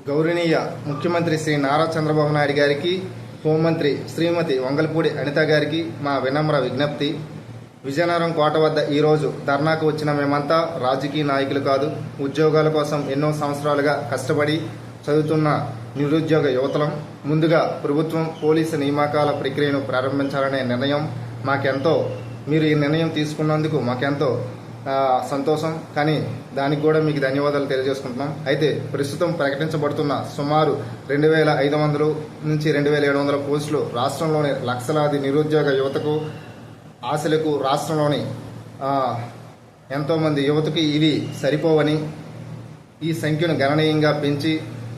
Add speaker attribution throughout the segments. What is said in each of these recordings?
Speaker 1: గౌరవనీయ ముఖ్యమంత్రి శ్రీ నారా చంద్రబాబు నాయుడు గారికి, హోంమంత్రి శ్రీమతి వంగలపూడి అనిత గారికి మా వినమ్ర విజ్ఞప్తి. విజయనగరం కోట వద్ద ఈరోజు ధర్నాకు వచ్చిన మేమంతా రాజకీయ నాయకులు కాదు, ఉద్యోగాల కోసం ఎన్నో సంవత్సరాలుగా కష్టపడి చదువుతున్న నిరుద్యోగ యువతలం. ముందుగా ప్రభుత్వం పోలీసు నియామకాల ప్రక్రియను ప్రారంభించాలనే నిర్ణయం మాకెంతో, మీరు ఈ నిర్ణయం తీసుకున్నందుకు మాకెంతో సంతోషం. కానీ దానికి కూడా మీకు ధన్యవాదాలు తెలియజేసుకుంటున్నాం. అయితే ప్రస్తుతం ప్రకటించబడుతున్న సుమారు 2500 నుంచి 2700 పోస్టులు రాష్ట్రంలోని లక్షలాది నిరుద్యోగ యువతకు ఆశలకు, రాష్ట్రంలోని ఎంతోమంది యువతకు ఇవి సరిపోవని, ఈ సంఖ్యను గణనీయంగా పెంచి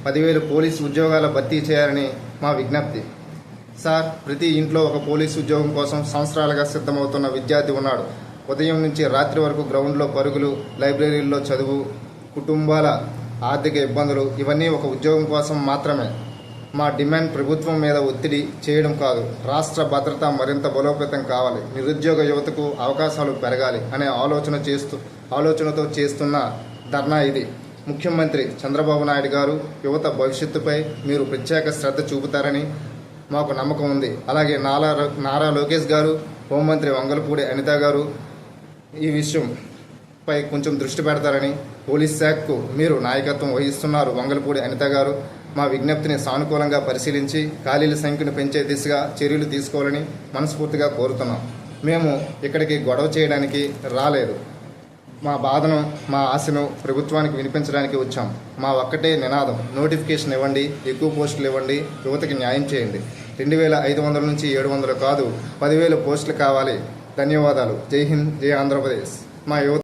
Speaker 1: 10,000 పోలీసు ఉద్యోగాల భర్తీ చేయాలని మా విజ్ఞప్తి. సార్, ప్రతి ఇంట్లో ఒక పోలీసు ఉద్యోగం కోసం సంవత్సరాలుగా సిద్ధమవుతున్న విద్యార్థి ఉన్నాడు. ఉదయం నుంచి రాత్రి వరకు గ్రౌండ్లో పరుగులు, లైబ్రరీల్లో చదువు, కుటుంబాల ఆర్థిక ఇబ్బందులు, ఇవన్నీ ఒక ఉద్యోగం కోసం మాత్రమే. మా డిమాండ్ ప్రభుత్వం మీద ఒత్తిడి చేయడం కాదు, రాష్ట్ర భద్రత మరింత బలోపేతం కావాలి, నిరుద్యోగ యువతకు అవకాశాలు పెరగాలి అనే ఆలోచనతో చేస్తున్న ధర్నా ఇది. ముఖ్యమంత్రి చంద్రబాబు నాయుడు గారు యువత భవిష్యత్తుపై మీరు ప్రత్యేక శ్రద్ధ చూపుతారని మాకు నమ్మకం ఉంది. అలాగే నారా లోకేష్ గారు, హోంమంత్రి వంగలపూడి అనిత గారు ఈ విషయంపై కొంచెం దృష్టి పెడతారని, పోలీస్ శాఖకు మీరు నాయకత్వం వహిస్తున్నారు వంగలపూడి అనిత గారు, మా విజ్ఞప్తిని సానుకూలంగా పరిశీలించి ఖాళీల సంఖ్యను పెంచే దిశగా చర్యలు తీసుకోవాలని మనస్ఫూర్తిగా కోరుతున్నాం. మేము ఇక్కడికి గొడవ చేయడానికి రాలేదు. మా బాధను, మా ఆశను ప్రభుత్వానికి వినిపించడానికి వచ్చాం. మా ఒక్కటే నినాదం, నోటిఫికేషన్ ఇవ్వండి, ఎక్కువ పోస్టులు ఇవ్వండి, యువతకి న్యాయం చేయండి. 2500 నుంచి 700 కాదు, 10,000 పోస్టులు కావాలి. ధన్యవాదాలు. జై హింద్, జై ఆంధ్రప్రదేశ్. మా యువత